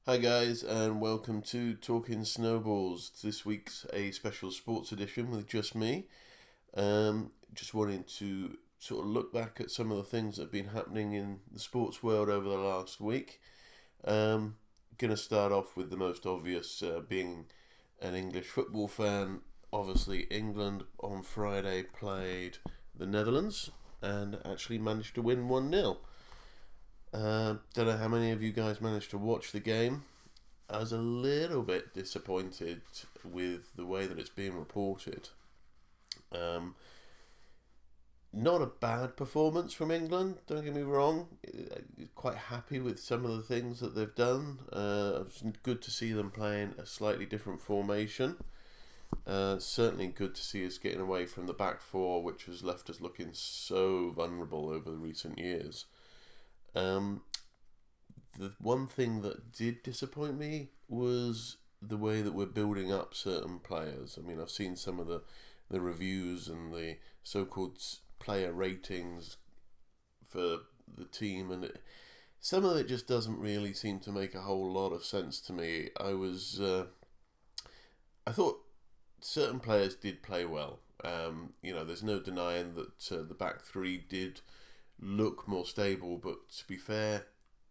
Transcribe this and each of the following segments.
Hi guys, and welcome to Talking Snowballs. This week's a special sports edition with just me. Just wanting to sort of look back at some of the things that have been happening in the sports world over the last week. Gonna start off with the most obvious, being an English football fan. Obviously, England on Friday played the Netherlands and actually managed to win 1-0. Don't know how many of you guys managed to watch the game. I was a little bit disappointed with the way that it's being reported. Not a bad performance from England, don't get me wrong. Quite happy with some of the things that they've done. It's good to see them playing a slightly different formation. Certainly good to see us getting away from the back four, which has left us looking so vulnerable over the recent years. The one thing that did disappoint me was the way that we're building up certain players. I mean, I've seen some of the reviews and the so-called player ratings for the team, and some of it just doesn't really seem to make a whole lot of sense to me. I thought certain players did play well. There's no denying that the back three did look more stable, but to be fair,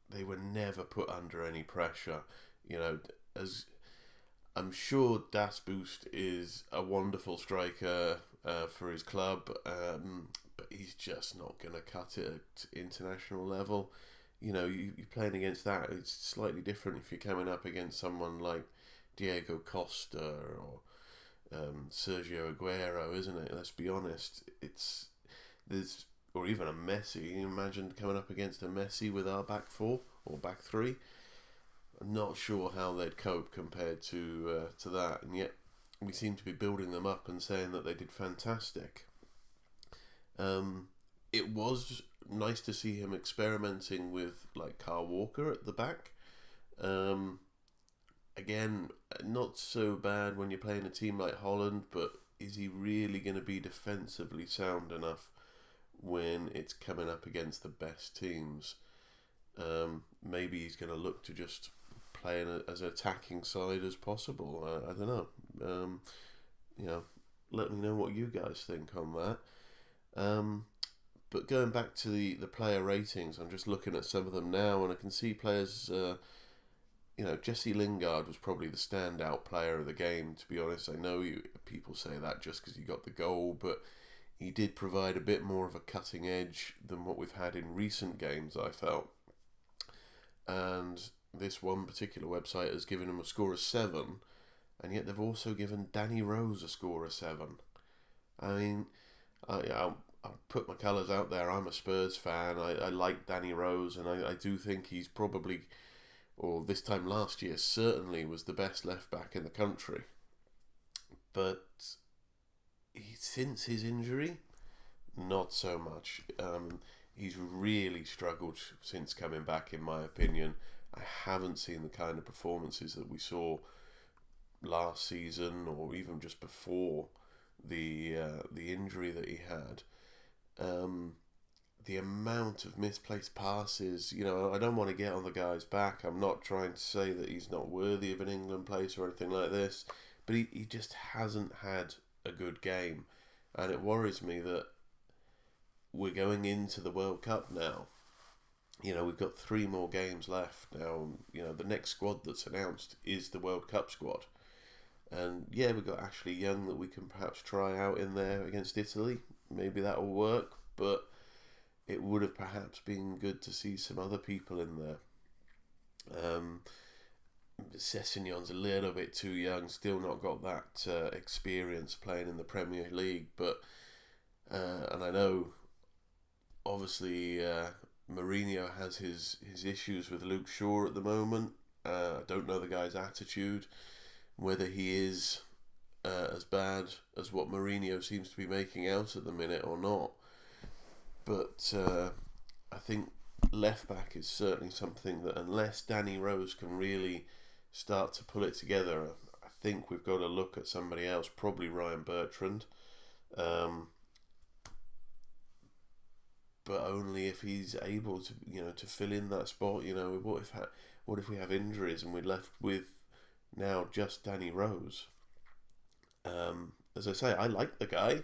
they were never put under any pressure. As I'm sure Das Boost is a wonderful striker for his club, but he's just not going to cut it at international level. You're playing against that. It's slightly different if you're coming up against someone like Diego Costa or Sergio Aguero, isn't it? Let's be honest. Or even a Messi. Can you imagine coming up against a Messi with our back four or back three? I'm not sure how they'd cope compared to that, and yet we seem to be building them up and saying that they did fantastic. It was nice to see him experimenting with like Kyle Walker at the back. Again, not so bad when you're playing a team like Holland, but is he really going to be defensively sound enough when it's coming up against the best teams? Maybe he's going to look to just play as an attacking side as possible. I don't know. Let me know what you guys think on that. But going back to the player ratings, I'm just looking at some of them now, and I can see players. Jesse Lingard was probably the standout player of the game, to be honest. I know people say that just because he got the goal, but he did provide a bit more of a cutting edge than what we've had in recent games, I felt. And this one particular website has given him a score of 7, and yet they've also given Danny Rose a score of 7. I mean, I'll put my colours out there. I'm a Spurs fan. I like Danny Rose, and I do think he's probably, or this time last year, certainly was the best left back in the country. But since his injury, not so much. He's really struggled since coming back, in my opinion. I haven't seen the kind of performances that we saw last season, or even just before the injury that he had. The amount of misplaced passes, I don't want to get on the guy's back. I'm not trying to say that he's not worthy of an England place or anything like this, but he just hasn't had a good game, and it worries me that we're going into the World Cup now. We've got 3 more games left now. The next squad that's announced is the World Cup squad, and yeah, we've got Ashley Young that we can perhaps try out in there against Italy. Maybe that will work, but it would have perhaps been good to see some other people in there. Sessegnon's a little bit too young, still not got that experience playing in the Premier League, but and I know obviously Mourinho has his issues with Luke Shaw at the moment. I don't know the guy's attitude, whether he is as bad as what Mourinho seems to be making out at the minute or not. But I think left back is certainly something that, unless Danny Rose can really start to pull it together, I think we've got to look at somebody else, probably Ryan Bertrand. But only if he's able to, to fill in that spot. what if we have injuries and we're left with now just Danny Rose? As I say, I like the guy.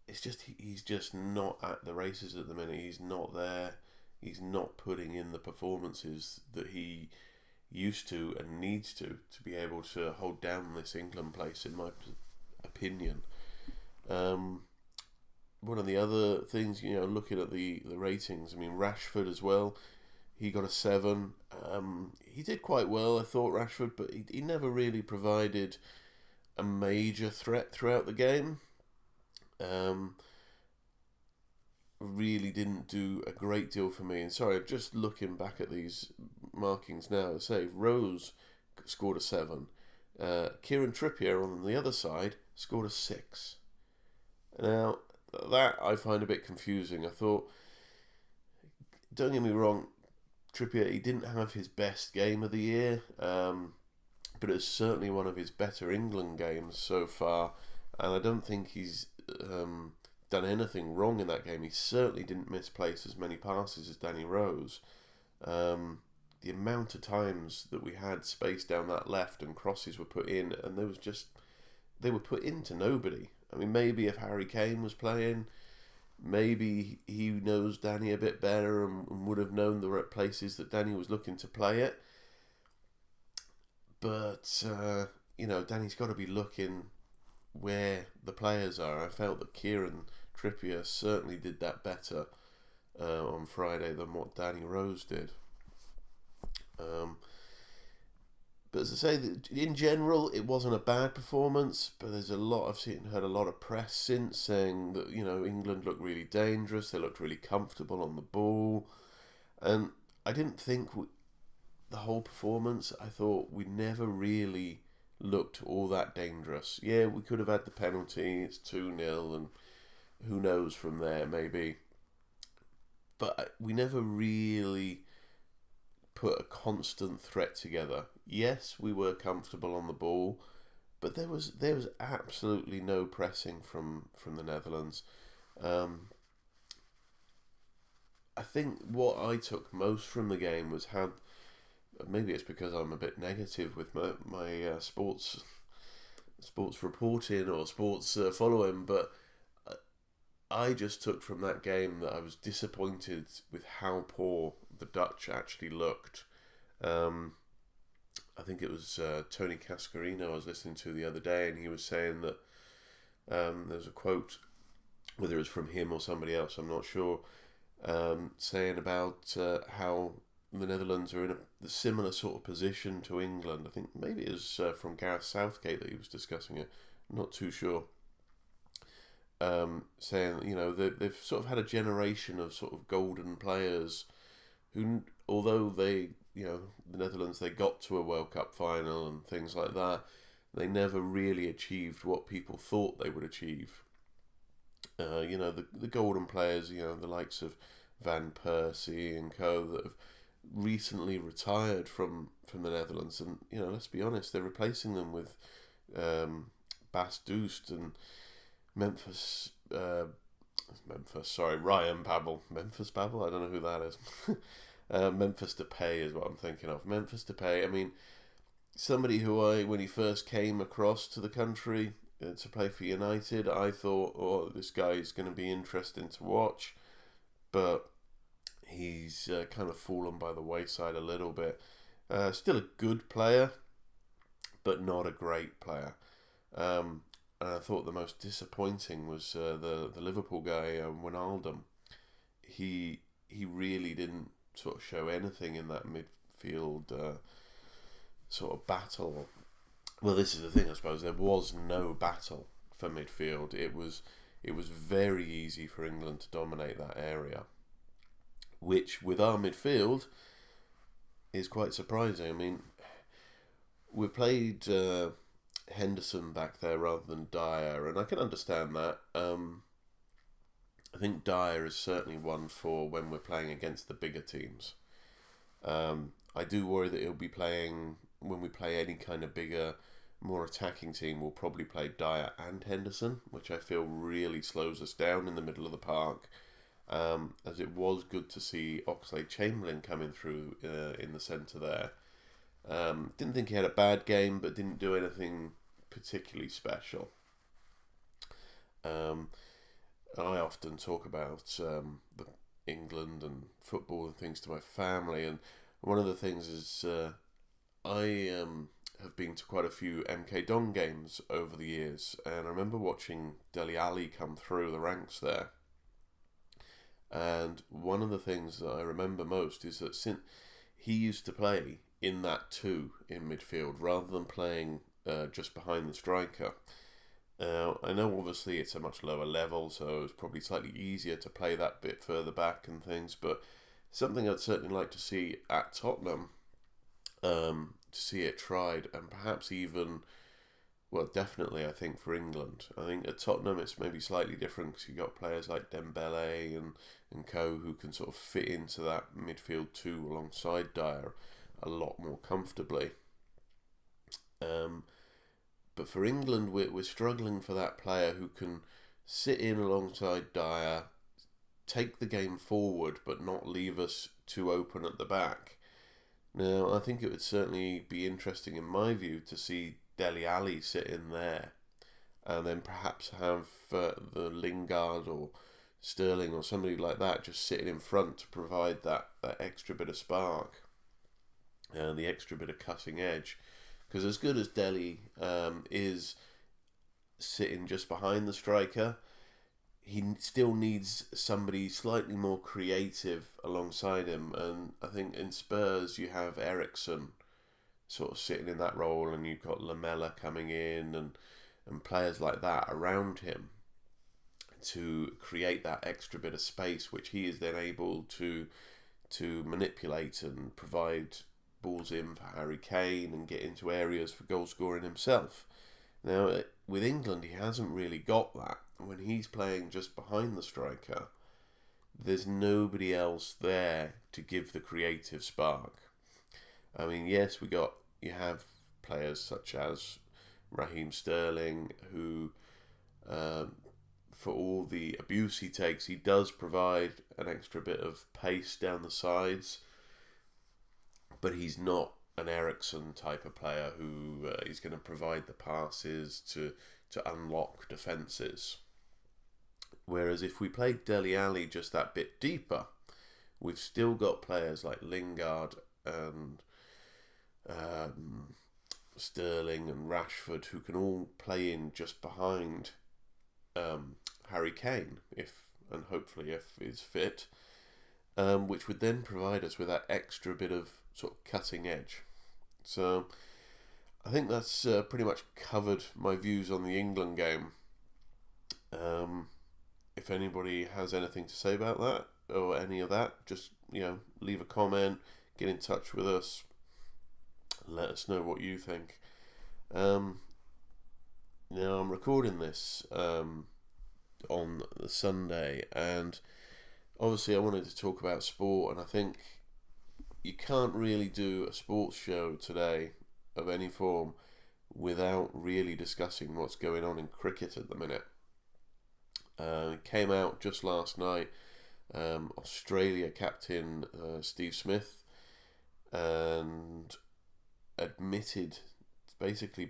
It's just he's just not at the races at the minute. He's not there. He's not putting in the performances that he used to and needs to be able to hold down this England place, in my opinion. One of the other things, looking at the ratings, I mean, Rashford as well, he got a 7. He did quite well, I thought, Rashford, but he never really provided a major threat throughout the game. Really didn't do a great deal for me. And sorry, just looking back at these markings now, I say Rose scored a 7. Kieran Trippier on the other side scored a 6. Now, that I find a bit confusing. I thought, don't get me wrong, Trippier, he didn't have his best game of the year, but it's certainly one of his better England games so far, and I don't think he's done anything wrong in that game. He certainly didn't misplace as many passes as Danny Rose. The amount of times that we had space down that left and crosses were put in, and they were put into nobody. I mean, maybe if Harry Kane was playing, maybe he knows Danny a bit better and would have known the right places that Danny was looking to play it. But, Danny's got to be looking where the players are. I felt that Kieran Trippier certainly did that better on Friday than what Danny Rose did. But as I say, in general, it wasn't a bad performance. But there's I've heard a lot of press since saying that England looked really dangerous. They looked really comfortable on the ball, and I didn't think the whole performance. I thought we never really looked all that dangerous. Yeah, we could have had the penalty. It's 2-0, and who knows from there, maybe. But we never really put a constant threat together. Yes, we were comfortable on the ball, but there was absolutely no pressing from the Netherlands. I think what I took most from the game was how, maybe it's because I'm a bit negative with my sports reporting or sports following, but I just took from that game that I was disappointed with how poor the Dutch actually looked. I think it was Tony Cascarino I was listening to the other day, and he was saying that there's a quote, whether it was from him or somebody else, I'm not sure, saying about how the Netherlands are in a similar sort of position to England. I think maybe it was from Gareth Southgate that he was discussing it. I'm not too sure. Saying, they've sort of had a generation of sort of golden players who, although they, the Netherlands, they got to a World Cup final and things like that, they never really achieved what people thought they would achieve. The golden players, the likes of Van Persie and co, that have recently retired from the Netherlands, and let's be honest, they're replacing them with Bas Doest and Ryan Babel. Memphis Babel? I don't know who that is. Memphis Depay is what I'm thinking of. Memphis Depay, I mean, somebody who when he first came across to the country to play for United, I thought, this guy is going to be interesting to watch, but he's kind of fallen by the wayside a little bit. Still a good player, but not a great player. And I thought the most disappointing was the Liverpool guy, Wijnaldum. He really didn't sort of show anything in that midfield sort of battle. Well, this is the thing, I suppose. There was no battle for midfield. It was very easy for England to dominate that area, which with our midfield is quite surprising. I mean, we played Henderson back there rather than Dyer, and I can understand that. I think Dyer is certainly one for when we're playing against the bigger teams. I do worry that he'll be playing, when we play any kind of bigger, more attacking team, we'll probably play Dyer and Henderson, which I feel really slows us down in the middle of the park. As it was good to see Oxlade-Chamberlain coming through in the centre there. Didn't think he had a bad game, but didn't do anything particularly special. I often talk about the England and football and things to my family, and one of the things is I have been to quite a few MK Dons games over the years, and I remember watching Dele Alli come through the ranks there. And one of the things that I remember most is that since he used to play in that two in midfield rather than playing just behind the striker. I know obviously it's a much lower level, so it's probably slightly easier to play that bit further back and things, but something I'd certainly like to see at Tottenham, to see it tried, and perhaps even, well, definitely I think for England. I think at Tottenham it's maybe slightly different because you've got players like Dembele and co who can sort of fit into that midfield two alongside Dyer a lot more comfortably. But for England, we're struggling for that player who can sit in alongside Dyer, take the game forward, but not leave us too open at the back. Now, I think it would certainly be interesting, in my view, to see Dele Alli sit in there, and then perhaps have the Lingard or Sterling or somebody like that just sitting in front to provide that extra bit of spark and the extra bit of cutting edge. Because as good as Dele is sitting just behind the striker, he still needs somebody slightly more creative alongside him. And I think in Spurs you have Eriksen sort of sitting in that role, and you've got Lamela coming in and players like that around him to create that extra bit of space, which he is then able to manipulate and provide balls in for Harry Kane and get into areas for goal scoring himself. Now, with England, he hasn't really got that. When he's playing just behind the striker, there's nobody else there to give the creative spark. I mean, yes, you have players such as Raheem Sterling, who, for all the abuse he takes, he does provide an extra bit of pace down the sides. But he's not an Eriksen type of player who is going to provide the passes to unlock defences. Whereas if we played Dele Alli just that bit deeper, we've still got players like Lingard and Sterling and Rashford who can all play in just behind Harry Kane, and hopefully if he's fit, which would then provide us with that extra bit of sort of cutting edge. So I think that's pretty much covered my views on the England game. If anybody has anything to say about that or any of that, just leave a comment, get in touch with us, let us know what you think. Now I'm recording this on the Sunday, and obviously I wanted to talk about sport, and I think you can't really do a sports show today of any form without really discussing what's going on in cricket at the minute. It came out just last night. Australia captain Steve Smith and admitted basically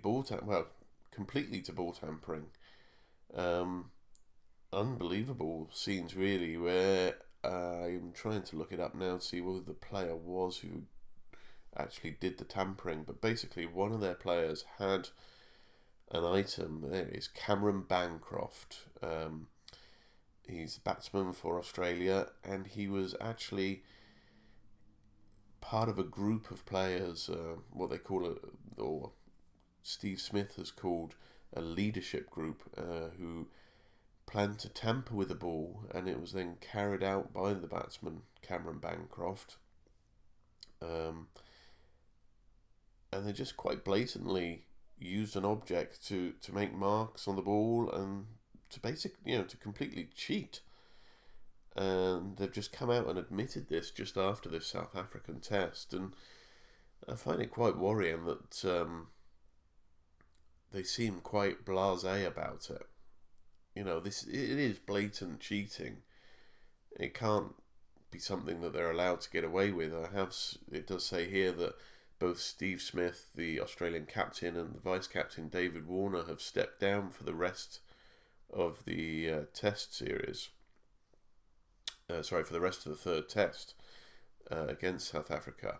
completely to ball tampering. Unbelievable scenes really, where I'm trying to look it up now to see who the player was who actually did the tampering, but basically one of their players had an item. There is Cameron Bancroft. He's a batsman for Australia, and he was actually part of a group of players, what they call or Steve Smith has called a leadership group, who planned to tamper with the ball, and it was then carried out by the batsman Cameron Bancroft. And they just quite blatantly used an object to make marks on the ball and to completely cheat. And they've just come out and admitted this just after this South African test, and I find it quite worrying that they seem quite blasé about it. It is blatant cheating. It can't be something that they're allowed to get away with. It does say here that both Steve Smith, the Australian captain, and the vice-captain David Warner have stepped down for the rest of the test series. For the rest of the third test against South Africa.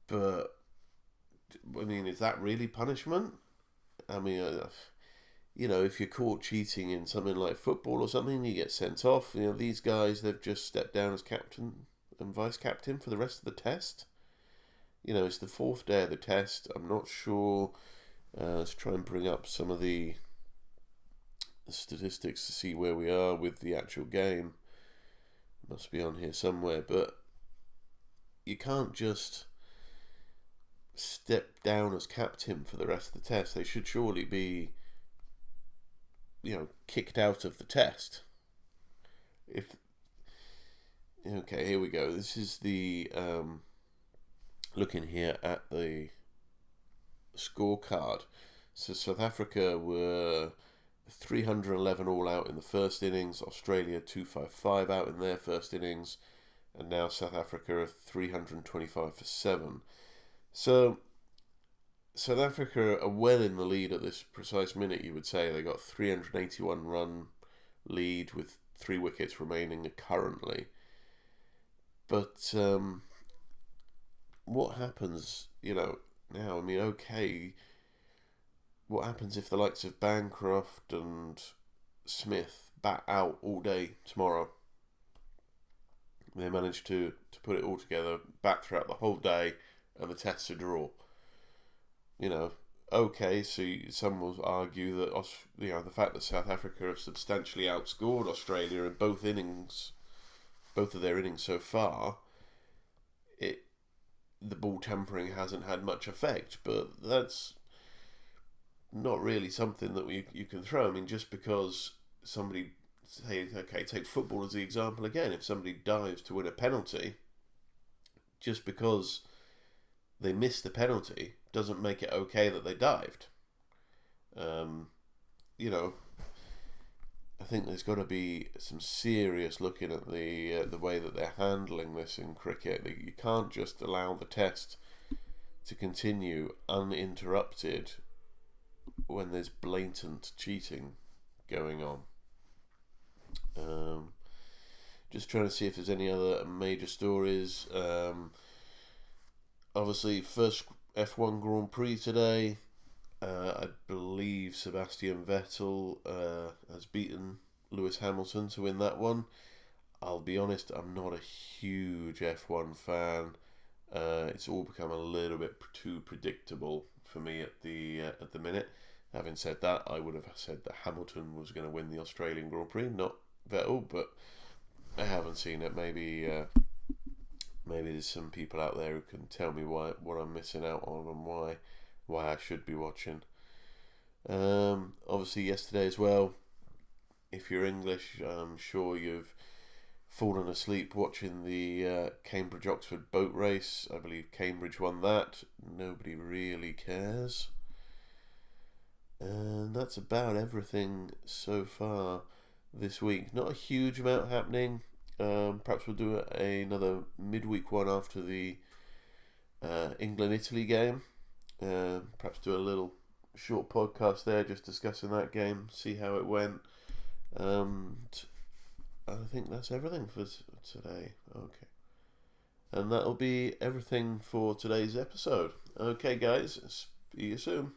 But, I mean, is that really punishment? I mean, if you're caught cheating in something like football or something, you get sent off. These guys, they've just stepped down as captain and vice-captain for the rest of the test. It's the fourth day of the test. I'm not sure. Let's try and bring up some of the statistics to see where we are with the actual game. Must be on here somewhere, but you can't just step down as captain for the rest of the test. They should surely be, kicked out of the test. Okay, here we go. This is the looking here at the scorecard. So South Africa were 311 all out in the first innings, Australia 255 out in their first innings, and now South Africa are 325 for 7. So South Africa are well in the lead at this precise minute, you would say. They got 381 run lead with 3 wickets remaining currently. But what happens, now? I mean, okay, what happens if the likes of Bancroft and Smith bat out all day tomorrow? They manage to put it all together, bat throughout the whole day, and the test's a draw. Okay, so some will argue that the fact that South Africa have substantially outscored Australia in both of their innings so far, the ball tampering hasn't had much effect, but that's not really something that you can throw. I mean, just because somebody, take football as the example again. If somebody dives to win a penalty, just because they missed the penalty doesn't make it okay that they dived. I think there's got to be some serious looking at the way that they're handling this in cricket. You can't just allow the test to continue uninterrupted when there's blatant cheating going on. Just trying to see if there's any other major stories. Obviously, first F1 Grand Prix today. I believe Sebastian Vettel has beaten Lewis Hamilton to win that one. I'll be honest, I'm not a huge F1 fan. It's all become a little bit too predictable for me at the minute. Having said that, I would have said that Hamilton was going to win the Australian Grand Prix, not Vettel, but I haven't seen it. Maybe there's some people out there who can tell me what I'm missing out on and why I should be watching. Obviously yesterday as well, if you're English, I'm sure you've fallen asleep watching the Cambridge-Oxford boat race. I believe Cambridge won that. Nobody really cares. And that's about everything so far this week. Not a huge amount happening. Perhaps we'll do another midweek one after the England-Italy game. Perhaps do a little short podcast there just discussing that game, see how it went. And I think that's everything for today. Okay. And that'll be everything for today's episode. Okay, guys, see you soon.